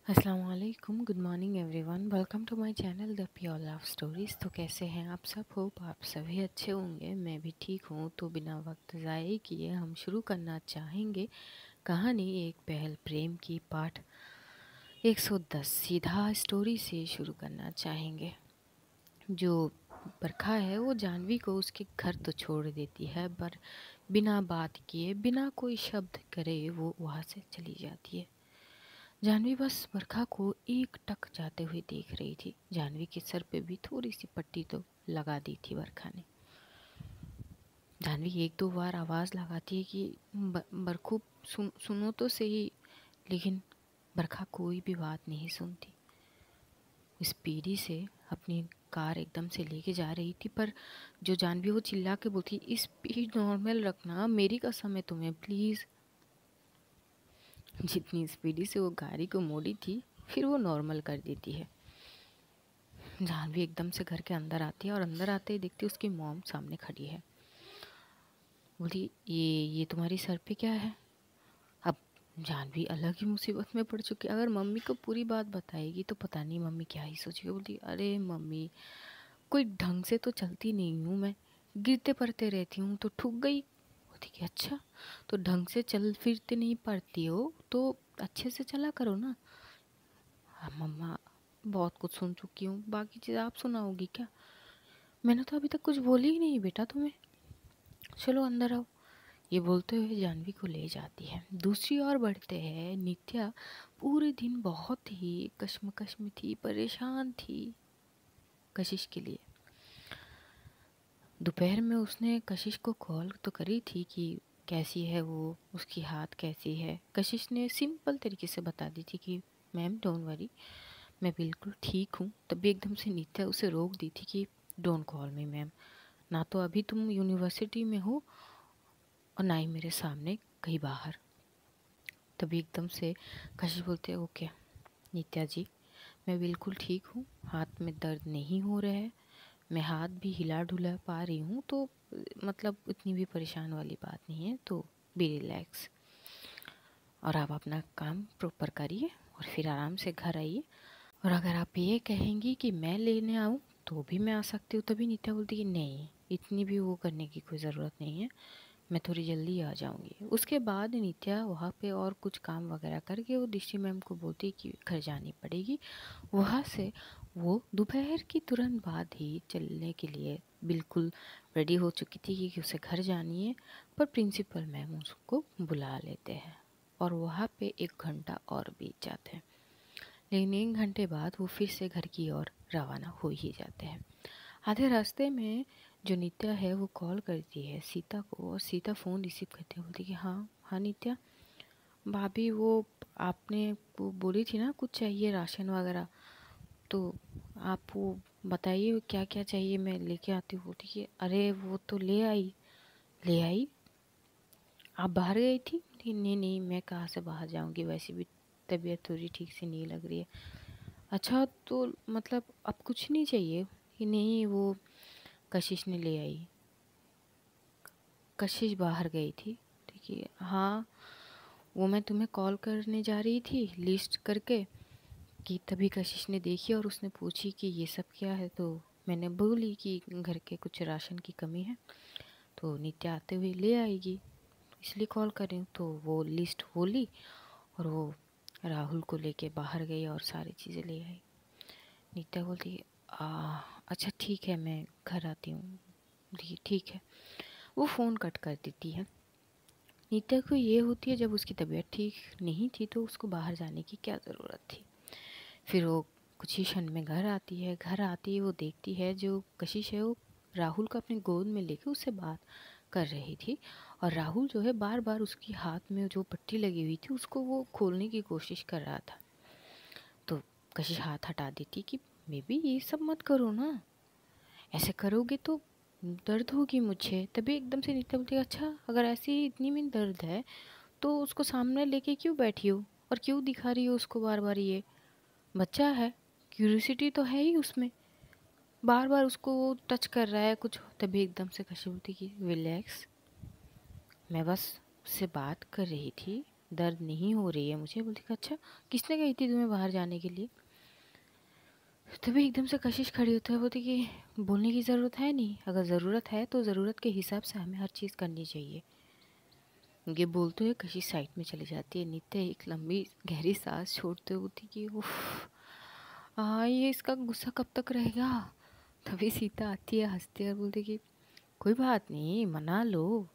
अस्सलाम वालेकुम, good morning everyone. Welcome to my channel the pure love stories. तो कैसे हैं आप सब? होप आप सभी अच्छे होंगे। मैं भी ठीक हूँ। तो बिना वक्त ज़ाये किए हम शुरू करना चाहेंगे कहानी एक पहल प्रेम की पाठ 110। सीधा स्टोरी से शुरू करना चाहेंगे। जो बरखा है वो जानवी को उसके घर तो छोड़ देती है, पर बिना बात किए बिना कोई शब्द करे वो वहाँ से चली जाती है। जानवी बस बरखा को एक टक जाते हुए देख रही थी। जानवी के सर पे भी थोड़ी सी पट्टी तो लगा दी थी बरखा ने। जानवी एक दो बार आवाज़ लगाती है कि बरखू सुनो तो सही, लेकिन बरखा कोई भी बात नहीं सुनती। स्पीडी से अपनी कार एकदम से लेके जा रही थी, पर जो जानवी वो चिल्ला के बोलती, स्पीड नॉर्मल रखना, मेरी कसम है तुम्हें, प्लीज़। जितनी स्पीडी से वो गाड़ी को मोड़ी थी फिर वो नॉर्मल कर देती है। जानवी एकदम से घर के अंदर आती है और अंदर आते ही देखती है उसकी मॉम सामने खड़ी है। बोली, ये तुम्हारी सर पे क्या है? अब जानवी अलग ही मुसीबत में पड़ चुकी है। अगर मम्मी को पूरी बात बताएगी तो पता नहीं मम्मी क्या ही सोचेगी। बोलती, अरे मम्मी, कोई ढंग से तो चलती नहीं हूँ मैं, गिरते पड़ते रहती हूँ तो ठुक गई। बोलती कि अच्छा, तो ढंग से चल फिरते नहीं पड़ती हो तो अच्छे से चला करो ना। हाँ मम्मा, बहुत कुछ सुन चुकी हूँ, बाकी चीज़ आप सुनाओगी क्या? मैंने तो अभी तक कुछ बोली ही नहीं बेटा तुम्हें, चलो अंदर आओ। ये बोलते हुए जानवी को ले जाती है। दूसरी ओर बढ़ते हैं। नित्या पूरे दिन बहुत ही कश्मकश में थी, परेशान थी कशिश के लिए। दोपहर में उसने कशिश को कॉल तो करी थी कि कैसी है वो, उसकी हाथ कैसी है। कशिश ने सिंपल तरीके से बता दी थी कि मैम डोंट वरी, मैं बिल्कुल ठीक हूँ। तभी एकदम से नित्या उसे रोक दी थी कि डोंट कॉल मी मैम, ना तो अभी तुम यूनिवर्सिटी में हो और ना ही मेरे सामने कहीं बाहर। तभी एकदम से कशिश बोलते, ओके नित्या जी, मैं बिल्कुल ठीक हूँ, हाथ में दर्द नहीं हो रहा है, मैं हाथ भी हिला डुला पा रही हूँ, तो मतलब इतनी भी परेशान वाली बात नहीं है, तो बी रिलैक्स। और आप अपना काम प्रॉपर करिए और फिर आराम से घर आइए। और अगर आप ये कहेंगी कि मैं लेने आऊँ तो भी मैं आ सकती हूँ। तभी नित्या बोलती कि नहीं, इतनी भी वो करने की कोई ज़रूरत नहीं है, मैं थोड़ी जल्दी आ जाऊँगी। उसके बाद नित्या वहाँ पे और कुछ काम वगैरह करके वो दृष्टि मैम को बोलती कि घर जानी पड़ेगी। वहाँ से वो दोपहर की तुरंत बाद ही चलने के लिए बिल्कुल रेडी हो चुकी थी कि उसे घर जानी है, पर प्रिंसिपल मैम उसको बुला लेते हैं और वहाँ पे 1 घंटा और बीत जाते हैं। लेकिन 1 घंटे बाद वो फिर से घर की ओर रवाना हो ही जाते हैं। आधे रास्ते में जो नित्या है वो कॉल करती है सीता को, और सीता फ़ोन रिसीव करती है। बोलती कि हाँ हाँ नित्या भाभी, वो आपने वो बोली थी ना कुछ चाहिए राशन वगैरह, तो आप वो बताइए क्या क्या चाहिए, मैं लेके आती हूँ। बोलती कि अरे वो तो ले आई, आप बाहर गई थी? नहीं नहीं, मैं कहाँ से बाहर जाऊँगी, वैसे भी तबीयत थोड़ी ठीक से नहीं लग रही है। अच्छा, तो मतलब अब कुछ नहीं चाहिए? कि नहीं, वो कशिश ने ले आई, कशिश बाहर गई थी। देखिए हाँ, वो मैं तुम्हें कॉल करने जा रही थी लिस्ट करके, कि तभी कशिश ने देखी और उसने पूछी कि ये सब क्या है, तो मैंने बोली कि घर के कुछ राशन की कमी है, तो नित्या आते हुए ले आएगी, इसलिए कॉल कर रही हूँ। तो वो लिस्ट वो ली और वो राहुल को लेके बाहर गई और सारी चीज़ें ले आई। नित्या बोलती, अच्छा ठीक है, मैं घर आती हूँ। बोली ठीक है। वो फ़ोन कट कर देती है। नित्या को ये होती है जब उसकी तबीयत ठीक नहीं थी तो उसको बाहर जाने की क्या ज़रूरत थी। फिर वो कुछ ही क्षण में घर आती है। घर आती ही वो देखती है जो कशिश है वो राहुल को अपनी गोद में लेके उससे बात कर रही थी, और राहुल जो है बार बार उसकी हाथ में जो पट्टी लगी हुई थी उसको वो खोलने की कोशिश कर रहा था। तो कशिश हाथ हटा देती कि बेबी ये सब मत करो ना, ऐसे करोगे तो दर्द होगी मुझे। तभी एकदम से नित्या बोलती, अच्छा अगर ऐसी इतनी में दर्द है तो उसको सामने लेके क्यों बैठी हो और क्यों दिखा रही हो उसको बार बार? ये बच्चा है, क्यूरियोसिटी तो है ही उसमें, बार बार उसको वो टच कर रहा है कुछ। तभी एकदम से कशी बोलती कि रिलैक्स, मैं बस उससे बात कर रही थी, दर्द नहीं हो रही है मुझे। बोलती अच्छा किसने कही थी तुम्हें बाहर जाने के लिए? तभी एकदम से कशिश खड़ी होती है, बोलती कि बोलने की ज़रूरत है नहीं, अगर ज़रूरत है तो ज़रूरत के हिसाब से हमें हर चीज़ करनी चाहिए। ये बोलते हुए कशिश साइड में चली जाती है। नित्य एक लंबी गहरी सांस छोड़ते हुए बोलती कि उफ, ये इसका गुस्सा कब तक रहेगा? तभी सीता आती है हंसती है और बोलती कि कोई बात नहीं, मना लो,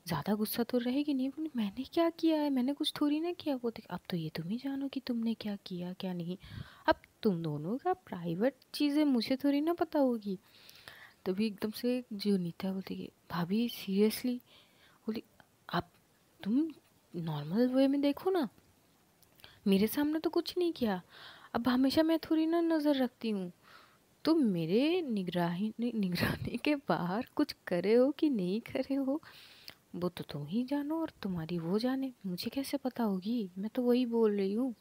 ज़्यादा गुस्सा तो रहेगी नहीं। बोली मैंने क्या किया है, मैंने कुछ थोड़ी ना किया। बोलते अब तो ये तुम ही जानो कि तुमने क्या किया क्या नहीं, अब तुम दोनों का प्राइवेट चीज़ें मुझे थोड़ी ना पता होगी। तभी एकदम से जो नीता बोलती कि भाभी सीरियसली? बोली आप तुम नॉर्मल वे में देखो ना, मेरे सामने तो कुछ नहीं किया, अब हमेशा मैं थोड़ी ना नज़र रखती हूँ, तुम मेरे निगरानी के बाहर कुछ करे हो कि नहीं करे हो वो तो तुम ही जानो और तुम्हारी वो जाने, मुझे कैसे पता होगी, मैं तो वही बोल रही हूँ।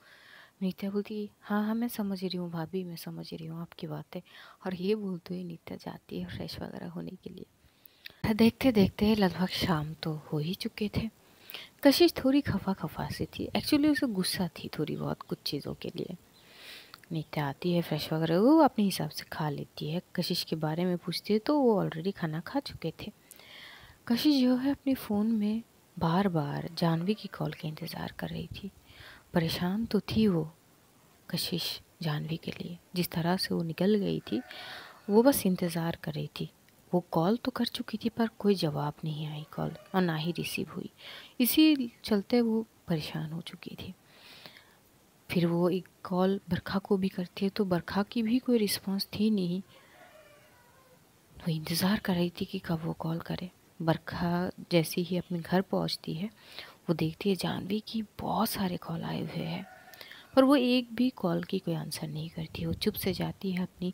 नित्या बोलती हाँ हाँ मैं समझ रही हूँ भाभी, मैं समझ रही हूँ आपकी बातें। और ये बोलते हुए नित्या जाती है फ्रेश वगैरह होने के लिए। देखते देखते लगभग शाम तो हो ही चुके थे। कशिश थोड़ी खफा खफा सी थी, एक्चुअली उसे गुस्सा थी थोड़ी बहुत कुछ चीज़ों के लिए। नित्या आती है फ्रेश वगैरह, वो अपने हिसाब से खा लेती है। कशिश के बारे में पूछती है तो वो ऑलरेडी खाना खा चुके थे। कशिश जो है अपने फ़ोन में बार बार जानवी की कॉल का इंतज़ार कर रही थी। परेशान तो थी वो कशिश जानवी के लिए, जिस तरह से वो निकल गई थी वो बस इंतज़ार कर रही थी। वो कॉल तो कर चुकी थी पर कोई जवाब नहीं आई कॉल, और ना ही रिसीव हुई, इसी चलते वो परेशान हो चुकी थी। फिर वो एक कॉल बरखा को भी करती है तो बरखा की भी कोई रिस्पांस थी नहीं। वो इंतज़ार कर रही थी कि कब वो कॉल करे। बरखा जैसे ही अपने घर पहुंचती है वो देखती है जानवी की बहुत सारे कॉल आए हुए हैं, पर वो एक भी कॉल की कोई आंसर नहीं करती। वो चुप से जाती है अपनी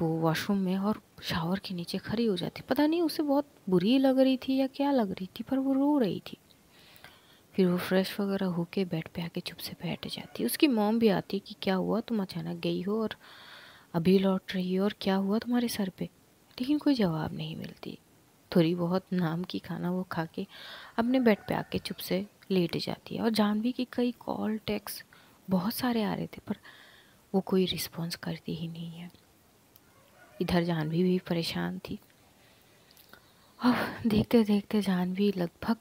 वो वॉशरूम में और शावर के नीचे खड़ी हो जाती। पता नहीं उसे बहुत बुरी लग रही थी या क्या लग रही थी, पर वो रो रही थी। फिर वो फ्रेश वगैरह होके बेड पे आके चुप से बैठ जाती है। उसकी मॉम भी आती है कि क्या हुआ, तुम अचानक गई हो और अभी लौट रही हो, और क्या हुआ तुम्हारे सर पे? लेकिन कोई जवाब नहीं मिलती। थोड़ी बहुत नाम की खाना वो खा के अपने बेड पे आके चुप से लेट जाती है। और जानवी की कई कॉल टेक्स्ट बहुत सारे आ रहे थे पर वो कोई रिस्पॉन्स करती ही नहीं है। इधर जानवी भी परेशान थी। अब देखते देखते जानवी लगभग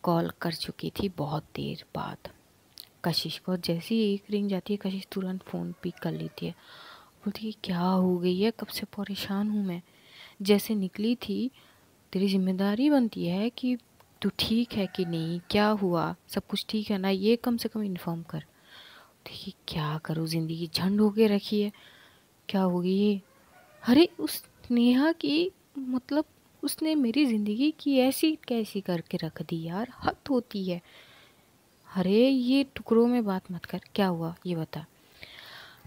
कॉल कर चुकी थी बहुत देर बाद कशिश को। जैसे ही एक रिंग जाती है कशिश तुरंत फ़ोन पिक कर लेती है। बोलती है क्या हो गई है, कब से परेशान हूँ मैं, जैसे निकली थी तेरी जिम्मेदारी बनती है कि तू ठीक है कि नहीं, क्या हुआ, सब कुछ ठीक है ना, ये कम से कम इन्फॉर्म कर। देखिए क्या करूँ, ज़िंदगी झंड होके रखी है, क्या होगी ये? अरे उस नेहा की मतलब उसने मेरी ज़िंदगी की ऐसी कैसी करके रख दी यार, हद होती है। अरे ये टुकड़ों में बात मत कर, क्या हुआ ये बता।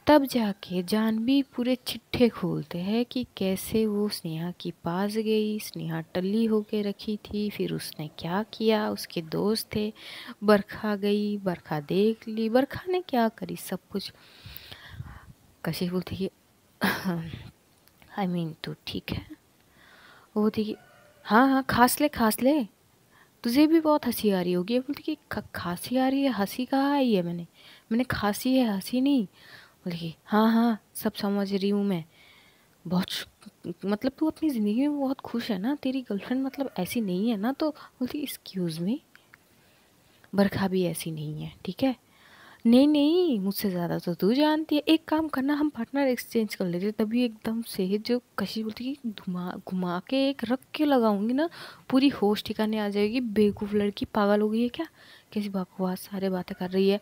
तब जाके जानवी पूरे चिट्ठे खोलते हैं कि कैसे वो स्नेहा के पास गई, स्नेहा टल्ली होके रखी थी, फिर उसने क्या किया, उसके दोस्त थे, बरखा गई, बरखा देख ली, बरखा ने क्या करी, सब कुछ। कशिश बोलती कि आई मीन तू ठीक है? वो बोलती कि हाँ हाँ खांस ले, तुझे भी बहुत हंसी आ रही होगी। बोलती कि खांसी आ रही है, हंसी कहाँ आई है, मैंने मैंने खांसी है, हंसी नहीं। बोले कि हाँ हाँ सब समझ रही हूँ मैं, बहुत मतलब तू अपनी ज़िंदगी में बहुत खुश है ना, तेरी गर्लफ्रेंड मतलब ऐसी नहीं है ना? तो बोलती एक्सक्यूज़ मी, बरखा भी ऐसी नहीं है, ठीक है? नहीं नहीं मुझसे ज़्यादा तो तू जानती है, एक काम करना हम पार्टनर एक्सचेंज कर लेते। तभी एकदम से जो कशी बोलती कि घुमा घुमा के एक रख के लगाऊंगी ना, पूरी होश ठिकाने आ जाएगी, बेवकूफ़ लड़की पागल हो गई है क्या, कैसी बकवास सारे बातें कर रही है,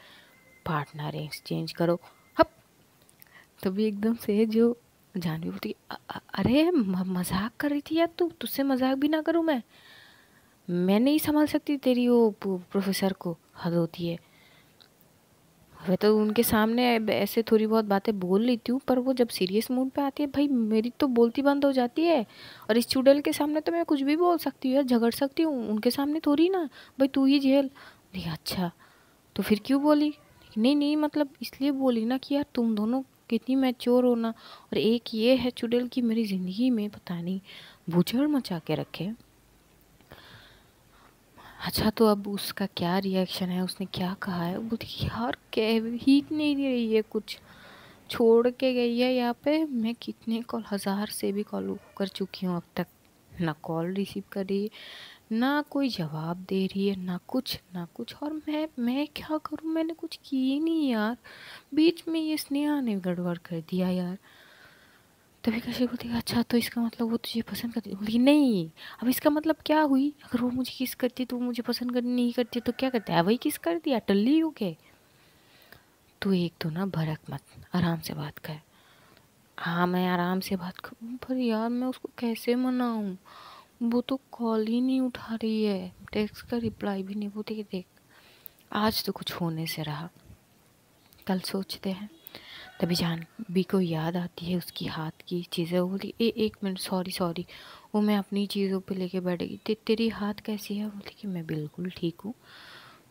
पार्टनर एक्सचेंज करो हप। तभी एकदम से जो जानवी बोलती अरे मजाक कर रही थी यार, तू तुझसे मजाक भी ना करूँ मैं नहीं संभाल सकती तेरी वो प्रोफेसर को, हद होती है। वह तो उनके सामने ऐसे थोड़ी बहुत बातें बोल लेती हूँ, पर वो जब सीरियस मूड पे आती है भाई मेरी तो बोलती बंद हो जाती है। और इस चुड़ैल के सामने तो मैं कुछ भी बोल सकती हूँ या झगड़ सकती हूँ, उनके सामने थोड़ी ना। भाई तू ही झेल। नहीं अच्छा तो फिर क्यों बोली? नहीं नहीं मतलब इसलिए बोली ना कि यार तुम दोनों कितनी मैच्योर हो ना, और एक ये है चुड़ैल की मेरी ज़िंदगी में पता नहीं भूचड़ मचा के रखे। अच्छा तो अब उसका क्या रिएक्शन है, उसने क्या कहा है? बोलती कि यार कह ही नहीं रही है कुछ, छोड़ के गई है यहाँ पे। मैं कितने कॉल, 1000 से भी कॉल कर चुकी हूँ अब तक, ना कॉल रिसीव कर रही है, ना कोई जवाब दे रही है, ना कुछ ना कुछ। और मैं क्या करूँ, मैंने कुछ की ही नहीं यार, बीच में ये स्नेहा ने गड़बड़ कर दिया यार। तभी कश्यप बोलती है अच्छा तो इसका मतलब वो तुझे पसंद करती है? बोली नहीं। अब इसका मतलब क्या हुई, अगर वो मुझे किस करती तो वो मुझे पसंद करनी नहीं करती तो क्या करते है, वही किस कर दिया, टल्ली हो गए। तू एक तो ना भड़क मत, आराम से बात कर। हाँ मैं आराम से बात करूँ, पर यार मैं उसको कैसे मनाऊँ, वो तो कॉल ही नहीं उठा रही है, टेक्स्ट का रिप्लाई भी नहीं। बोलती कि देख आज तो कुछ होने से रहा, कल सोचते हैं। तभी जानवी को याद आती है उसकी हाथ की चीज़ें। वो बोली एक मिनट, सॉरी सॉरी, वो मैं अपनी चीज़ों पे लेके बैठ गई। तेरी हाथ कैसी है? बोली कि मैं बिल्कुल ठीक हूँ,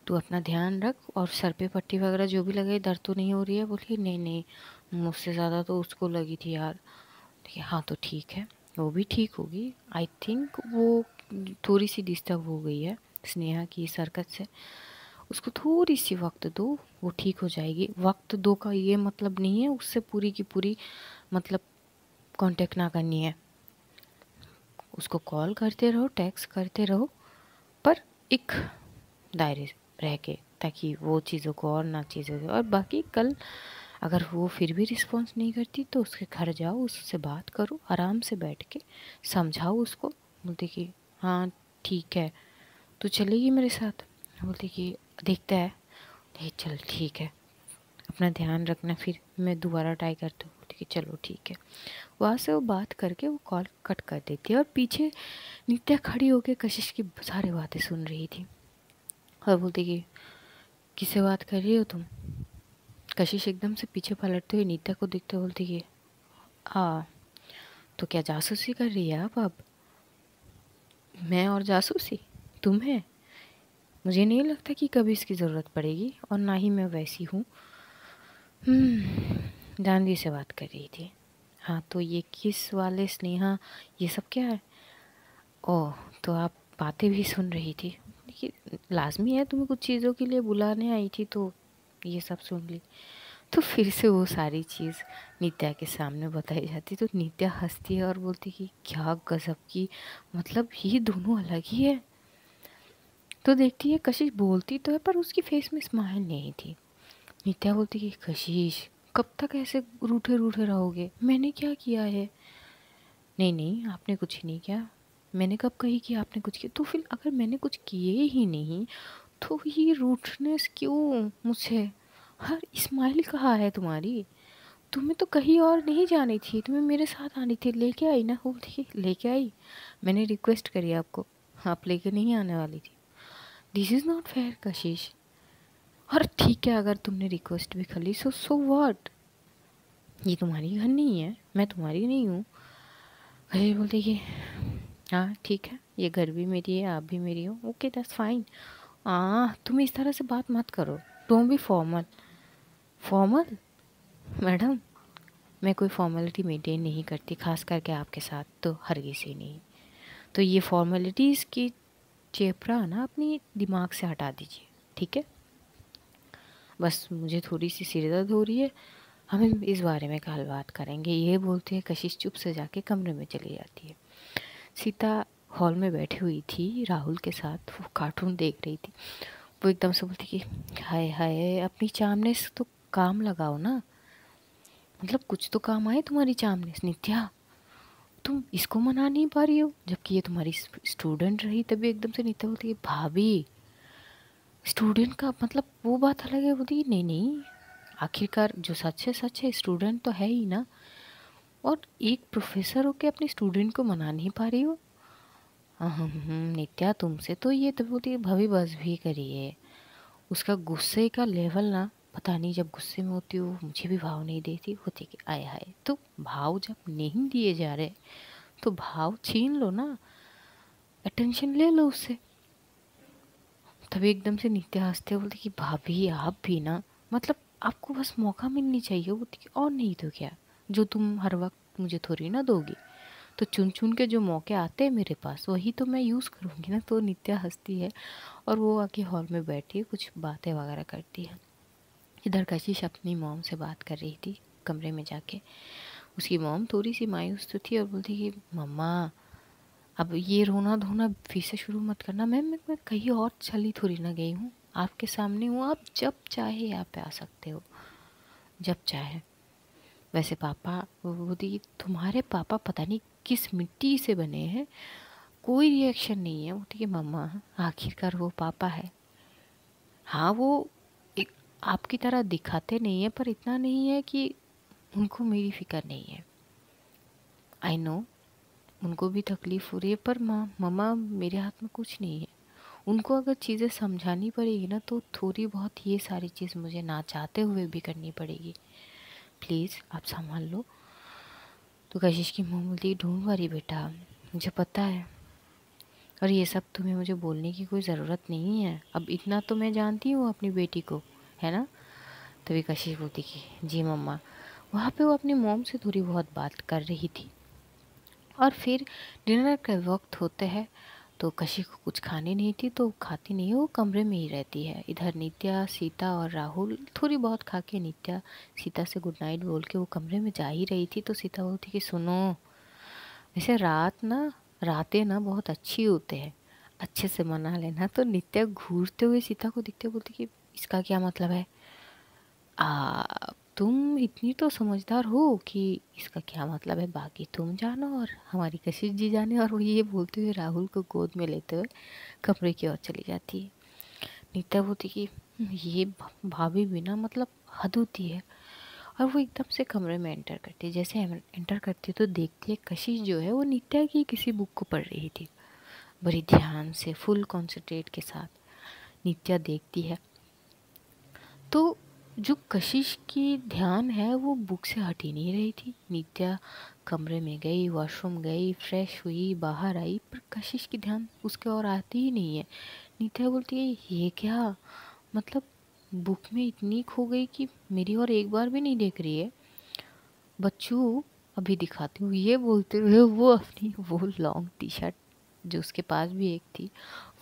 तू अपना ध्यान रख, और सर पे पट्टी वगैरह जो भी लगे, दर्द तो नहीं हो रही है? बोली नहीं नहीं, मुझसे ज़्यादा तो उसको लगी थी यार। ठीक है, हाँ तो ठीक है, वो भी ठीक होगी। आई थिंक वो थोड़ी सी डिस्टर्ब हो गई है स्नेहा की इस हरकत से, उसको थोड़ी सी वक्त दो, वो ठीक हो जाएगी। वक्त दो का ये मतलब नहीं है उससे पूरी की पूरी मतलब कांटेक्ट ना करनी है, उसको कॉल करते रहो, टेक्स्ट करते रहो, पर एक दायरे रह के, ताकि वो चीज़ों को और ना चीज़ों को। और बाकी कल अगर वो फिर भी रिस्पॉन्स नहीं करती तो उसके घर जाओ, उससे बात करो आराम से बैठ के, समझाओ उसको। बोलती कि हाँ ठीक है, तू चलेगी मेरे साथ? बोलती कि देखता है। नहीं चल ठीक है, अपना ध्यान रखना, फिर मैं दोबारा ट्राई करती हूँ। बोलती कि चलो ठीक है। वहाँ से वो बात करके वो कॉल कट कर देती है, और पीछे नित्या खड़ी होकर कशिश की सारी बातें सुन रही थी और बोलती कि किससे बात कर रही हो तुम? कशिश एकदम से पीछे पलटते हुए नित्या को देखते बोलती कि हाँ तो क्या जासूसी कर रही है आप अब? मैं और जासूसी तुम्हें? मुझे नहीं लगता कि कभी इसकी ज़रूरत पड़ेगी, और ना ही मैं वैसी हूँ। जानवी से बात कर रही थी। हाँ तो ये किस वाले स्नेहा, ये सब क्या है? ओह तो आप बातें भी सुन रही थी? देखिए लाजमी है, तुम्हें कुछ चीज़ों के लिए बुलाने आई थी तो ये सब सुन ली। तो फिर से वो सारी चीज़ नित्या के सामने बताई जाती, तो नित्या हंसती है और बोलती कि क्या गजब की, मतलब ये दोनों अलग ही है। तो देखती है कशिश बोलती तो है पर उसकी फेस में स्माइल नहीं थी। नित्या बोलती कि कशिश कब तक ऐसे रूठे रूठे रहोगे, मैंने क्या किया है? नहीं नहीं आपने कुछ नहीं किया। मैंने कब कही कि आपने कुछ किया? तो फिर अगर मैंने कुछ किए ही नहीं तो ये रूठनेस क्यों मुझसे? हर स्माइल कहाँ है तुम्हारी? तुम्हें तो कहीं और नहीं जानी थी, तुम्हें मेरे साथ आनी थी, लेके आई ना? वो देखिए लेके आई, मैंने रिक्वेस्ट करी आपको, आप लेके नहीं आने वाली थी। दिस इज़ नॉट फेयर कशिश। और ठीक है अगर तुमने रिक्वेस्ट भी कर ली, सो व्हाट, ये तुम्हारी घर नहीं है, मैं तुम्हारी नहीं हूँ। कशिश बोलती कि हाँ ठीक है, ये घर भी मेरी है, आप भी मेरी हो, ओके दैट्स फाइन। तुम इस तरह से बात मत करो, don't be formal. Formal? Madam मैं कोई फॉर्मेलिटी मेंटेन नहीं करती, खास करके आपके साथ तो हरगिज़ ही नहीं। तो ये फॉर्मेलिटीज़ की चेपड़ा ना अपनी दिमाग से हटा दीजिए, ठीक है? बस मुझे थोड़ी सी सिर दर्द हो रही है, हम इस बारे में कल बात करेंगे। ये बोलते हैं कशिश चुप से जाके कमरे में चली जाती है। सीता हॉल में बैठी हुई थी राहुल के साथ, वो कार्टून देख रही थी। वो एकदम से बोलती कि हाय हाय अपनी चामनेस तो काम लगाओ ना, मतलब कुछ तो काम आए तुम्हारी चामनेस। नित्या तुम इसको मना नहीं पा रही हो, जबकि ये तुम्हारी स्टूडेंट रही। तभी एकदम से नित्या बोलती है भाभी स्टूडेंट का मतलब वो बात अलग है। बोलती नहीं नहीं, आखिरकार जो सच है, स्टूडेंट तो है ही ना। और एक प्रोफेसर होके अपने स्टूडेंट को मना नहीं पा रही हो? नित्या तुमसे तो ये, तो बोलती है भाभी बस भी करिए। उसका गुस्से का लेवल ना, पता नहीं जब गुस्से में होती हो मुझे भी भाव नहीं देती होती कि आय हाय। तो भाव जब नहीं दिए जा रहे तो भाव छीन लो ना, अटेंशन ले लो उससे। तभी एकदम से नित्या हंसते बोलती कि भाभी आप भी ना, मतलब आपको बस मौका मिलनी चाहिए। बोलती कि और नहीं तो क्या, जो तुम हर वक्त मुझे थोड़ी ना दोगी। तो चुन चुन के जो मौके आते हैं मेरे पास वही तो मैं यूज़ करूँगी ना। तो नित्या हँसती है और वो आके हॉल में बैठी है, कुछ बातें वगैरह करती है। इधर कशिश अपनी मॉम से बात कर रही थी कमरे में जाके। उसकी मॉम थोड़ी सी मायूस तो थी और बोलती कि मम्मा अब ये रोना धोना फिर से शुरू मत करना। मैं कहीं और चली थोड़ी ना गई हूँ, आपके सामने हूँ, आप जब चाहे यहाँ पे आ सकते हो, जब चाहे। वैसे पापा, वो बोलती कि तुम्हारे पापा पता नहीं किस मिट्टी से बने हैं, कोई रिएक्शन नहीं है। बोलती कि मम्मा आखिरकार वो पापा है। हाँ वो एक आपकी तरह दिखाते नहीं है, पर इतना नहीं है कि उनको मेरी फिक्र नहीं है। आई नो उनको भी तकलीफ़ हो रही है, पर मम्मा मेरे हाथ में कुछ नहीं है। उनको अगर चीज़ें समझानी पड़ेगी ना तो थोड़ी बहुत ये सारी चीज़ मुझे ना चाहते हुए भी करनी पड़ेगी। प्लीज़ आप संभाल लो। तो कशिश की मम्मी बोलती डोंट वरी बेटा, मुझे पता है और ये सब तुम्हें मुझे बोलने की कोई ज़रूरत नहीं है। अब इतना तो मैं जानती हूँ अपनी बेटी को, है ना। तभी कशिश बोलती कि जी मम्मा। वहाँ पे वो अपनी मॉम से थोड़ी बहुत बात कर रही थी। और फिर डिनर का वक्त होते है तो कशिश को कुछ खाने नहीं थी तो खाती नहीं है, वो कमरे में ही रहती है। इधर नित्या, सीता और राहुल थोड़ी बहुत खा के नित्या सीता से गुड नाइट बोल के वो कमरे में जा ही रही थी तो सीता बोलती कि सुनो, वैसे रातें ना बहुत अच्छी होते हैं, अच्छे से मना लेना। तो नित्या घूरते हुए सीता को दिखते बोलती कि इसका क्या मतलब है? तुम इतनी तो समझदार हो कि इसका क्या मतलब है बाकी तुम जानो और हमारी कशिश जी जाने। और वो ये बोलते हुए राहुल को गोद में लेते हुए कमरे की ओर चली जाती है। नीता बोलती कि ये भाभी बिना मतलब हद होती है। और वो एकदम से कमरे में एंटर करती है। जैसे एंटर करती है तो देखती है कशिश जो है वो नित्या की किसी बुक को पढ़ रही थी, बड़ी ध्यान से, फुल कॉन्सेंट्रेट के साथ। नित्या देखती है तो जो कशिश की ध्यान है वो बुक से हट ही नहीं रही थी। नित्या कमरे में गई, वॉशरूम गई, फ्रेश हुई, बाहर आई, पर कशिश की ध्यान उसके और आती ही नहीं है। नित्या बोलती है ये क्या मतलब, बुक में इतनी खो गई कि मेरी और एक बार भी नहीं देख रही है। बच्चों अभी दिखाती हूँ, ये बोलते हुए वो अपनी वो लॉन्ग टी शर्ट जो उसके पास भी एक थी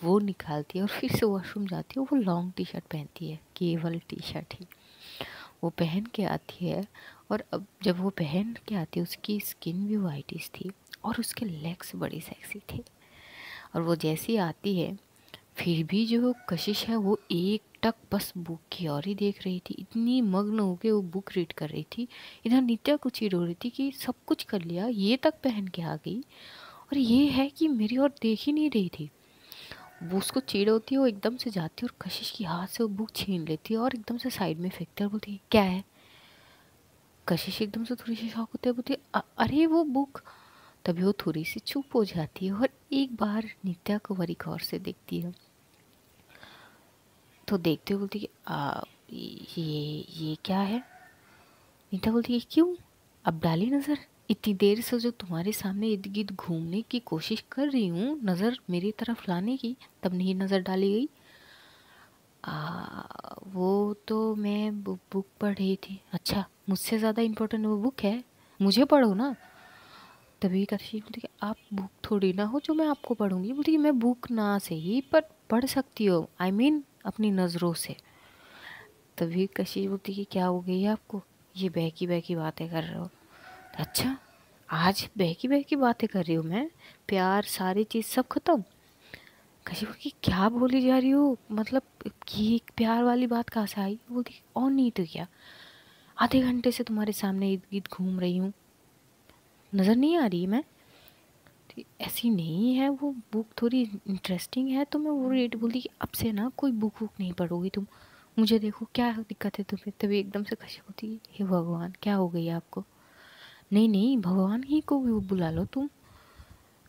वो निकालती है और फिर से वॉशरूम जाती है। वो लॉन्ग टी शर्ट पहनती है, केवल टी शर्ट ही वो पहन के आती है। और अब जब वो पहन के आती है उसकी स्किन भी वाइटिश थी और उसके लेग्स बड़ी सेक्सी थे। और वो जैसी आती है फिर भी जो कशिश है वो एक टक बस बुक की ओर ही देख रही थी, इतनी मग्न होके वो बुक रीड कर रही थी। इधर नित्या कुछ ही रो रही थी कि सब कुछ कर लिया, ये तक पहन के आ गई और ये है कि मेरी ओर देख ही नहीं रही थी। वो उसको चिढ़ होती है, वो एकदम से जाती है और कशिश की हाथ से वो बुक छीन लेती है और एकदम से साइड में फेंकती है और बोलती है क्या है। कशिश एकदम से थोड़ी सी शॉक होती है, बोलती है अरे वो बुक। तभी वो थोड़ी सी चुप हो जाती है और एक बार नित्या को बड़ी गौर से देखती है। तो देखते हुए बोलती कि ये क्या है। नीता बोलती है क्यों, अब डाली नज़र, इतनी देर से जो तुम्हारे सामने इर्द गिर्द घूमने की कोशिश कर रही हूँ नज़र मेरी तरफ लाने की, तब नहीं नज़र डाली गई। वो तो मैं बुक पढ़ रही थी। अच्छा मुझसे ज़्यादा इम्पोर्टेंट वो बुक है, मुझे पढ़ो ना। तभी कशी बोलती कि आप बुक थोड़ी ना हो जो मैं आपको पढ़ूंगी। बोलती कि मैं बुक ना सही पर पढ़ सकती हो, आई मीन अपनी नज़रों से। तभी कशिश बोलती कि क्या हो गई है आपको, ये बहकी बहकी बातें कर रहे हो। अच्छा आज बहकी बहकी बातें कर रही हूँ मैं, प्यार सारी चीज़ सब खत्म। कशिश बोलती क्या बोली जा रही हो, मतलब ये प्यार वाली बात कहाँ से आई। बोलती और नहीं तो क्या, आधे घंटे से तुम्हारे सामने इर्द गिर्द घूम रही हूँ, नज़र नहीं आ रही मैं। ऐसी नहीं है वो बुक, थोड़ी इंटरेस्टिंग है तो मैं वो रेट बोलती कि अब से ना कोई बुक वुक नहीं पढ़ोगी तुम, मुझे देखो क्या दिक्कत है तुम्हें। तभी एकदम से कशी होती है हे भगवान क्या हो गई आपको। नहीं नहीं भगवान ही को भी बुला लो तुम,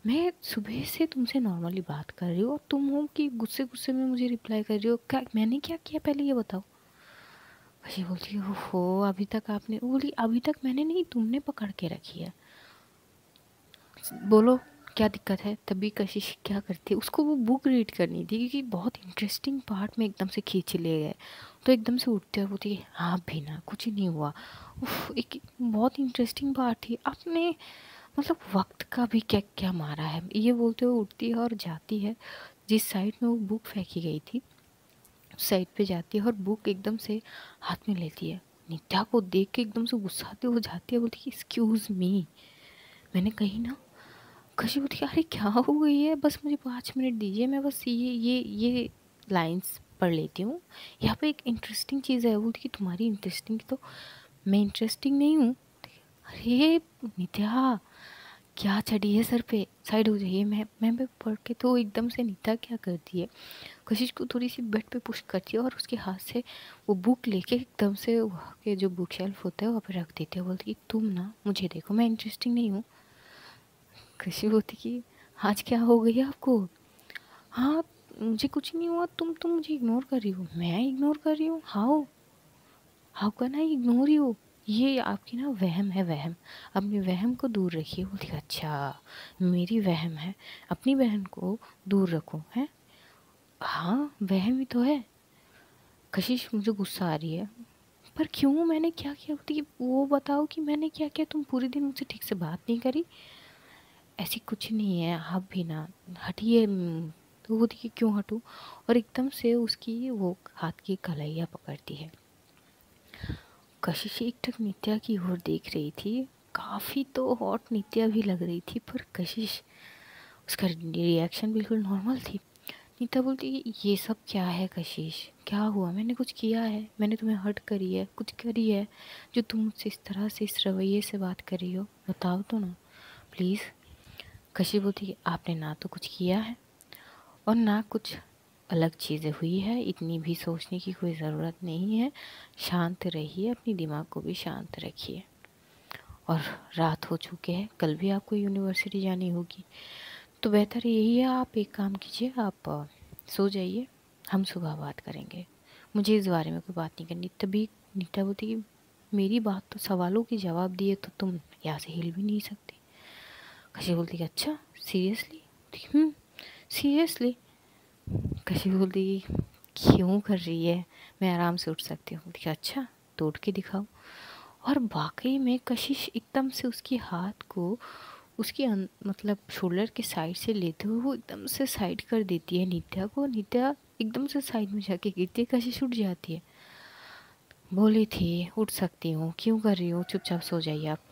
मैं सुबह से तुमसे नॉर्मली बात कर रही हूँ और तुम हो कि गुस्से गुस्से में मुझे रिप्लाई कर रही हो। क्या मैंने क्या किया पहले ये बताओ। कशी बोलती है हो अभी तक आपने, बोली अभी तक मैंने नहीं तुमने पकड़ के रखी है, बोलो क्या दिक्कत है। तभी कशिश क्या करती है, उसको वो बुक रीड करनी थी क्योंकि बहुत इंटरेस्टिंग पार्ट में एकदम से खींच ले गए। तो एकदम से उठते हुए बोलती है हाँ भी ना कुछ ही नहीं हुआ, उफ एक बहुत इंटरेस्टिंग पार्ट थी आपने मतलब वक्त का भी क्या क्या मारा है, ये बोलते हुए उठती है और जाती है जिस साइड में वो बुक फेंकी गई थी उस साइड पे जाती है और बुक एकदम से हाथ में लेती है। नित्या को देख के एकदम से गुस्साती हो जाती है, बोलती है एक्सक्यूज मी, मैंने कही ना। कशी बोलती है अरे क्या हो गई है, बस मुझे 5 मिनट दीजिए, मैं बस ये लाइंस पढ़ लेती हूँ। यहाँ पे एक इंटरेस्टिंग चीज़ है। बोलती कि तुम्हारी इंटरेस्टिंग तो मैं इंटरेस्टिंग नहीं हूँ। अरे नित्या क्या चढ़ी है सर पे, साइड हो जाइए। मैं पढ़ के तो एकदम से नित्या क्या करती है, कशिश को थोड़ी सी बेड पे पुश करती है और उसके हाथ से वो बुक लेके एकदम से वहाँ के जो बुक शेल्फ होता है वहाँ पे रख देती है। बोलती कि तुम ना मुझे देखो, मैं इंटरेस्टिंग नहीं हूँ। कशी बोलती कि आज क्या हो गई आपको। हाँ मुझे कुछ नहीं हुआ, तुम मुझे इग्नोर कर रही हो। मैं इग्नोर कर रही हूँ? How how can I ignore you, ये आपकी ना वहम है, वहम। अपने वहम को दूर रखिए। बोलती अच्छा मेरी वहम है, अपनी बहन को दूर रखूँ है। हाँ वहम ही तो है। कशिश मुझे गुस्सा आ रही है, पर क्यों, मैंने क्या किया। बोलती कि वो बताओ कि मैंने क्या किया, तुम पूरे दिन मुझसे ठीक से बात नहीं करी। ऐसी कुछ नहीं है, आप भी ना हटिए। तो वो देखिए क्यों हटूँ, और एकदम से उसकी वो हाथ की कलाइयाँ पकड़ती है। कशिश एकटक नित्या की ओर देख रही थी। काफ़ी तो हॉट नित्या भी लग रही थी, पर कशिश उसका रिएक्शन बिल्कुल नॉर्मल थी। नित्या बोलती ये सब क्या है कशिश, क्या हुआ, मैंने कुछ किया है, मैंने तुम्हें हर्ट करी है, कुछ करी है जो तुम मुझसे इस तरह से इस रवैये से बात कर रही हो, बताओ तो ना प्लीज़। कशिश बोलती कि आपने ना तो कुछ किया है और ना कुछ अलग चीज़ें हुई है, इतनी भी सोचने की कोई ज़रूरत नहीं है। शांत रहिए, अपनी दिमाग को भी शांत रखिए। और रात हो चुके हैं, कल भी आपको यूनिवर्सिटी जानी होगी, तो बेहतर यही है आप एक काम कीजिए, आप सो जाइए, हम सुबह बात करेंगे, मुझे इस बारे में कोई बात नहीं करनी। तभी नीता बोलती कि मेरी बात तो सवालों की जवाब दिए तो तुम यहाँ से हिल भी नहीं सकती। कशी बोलती कि अच्छा सीरियसली। सीरियसली। कशी बोलती कि क्यों कर रही है, मैं आराम से उठ सकती हूँ। बोलती अच्छा तो उठ के दिखाओ। और वाकई में कशिश एकदम से उसके हाथ को उसकी मतलब शोल्डर के साइड से लेते हुए वो एकदम से साइड कर देती है नित्या को। नित्या एकदम से साइड में जाके गिरती है, कशिश उठ जाती है। बोली थी उठ सकती हूँ, क्यों कर रही हूँ, चुपचाप सो जाइए आप।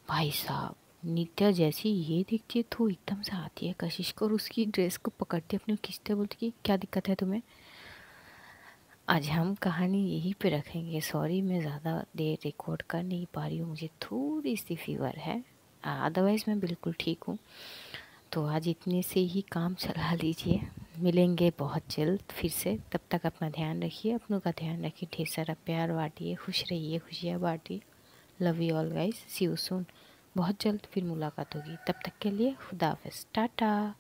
भाई साहब नित्या जैसी ये दिखती है तो एकदम से आती है कशिश को और उसकी ड्रेस को पकड़ती है, अपने खींचते, बोलती कि क्या दिक्कत है तुम्हें। आज हम कहानी यहीं पे रखेंगे। सॉरी मैं ज़्यादा देर रिकॉर्ड कर नहीं पा रही हूँ, मुझे थोड़ी सी फीवर है, अदरवाइज़ मैं बिल्कुल ठीक हूँ। तो आज इतने से ही काम चला लीजिए, मिलेंगे बहुत जल्द फिर से। तब तक अपना ध्यान रखिए, अपनों का ध्यान रखिए, ढेर सारा प्यार बांटिए, खुश रहिए, खुशियाँ बांटिए। Love you all guys, see you soon. बहुत जल्द फिर मुलाकात होगी, तब तक के लिए खुदा हाफिज़, टाटा।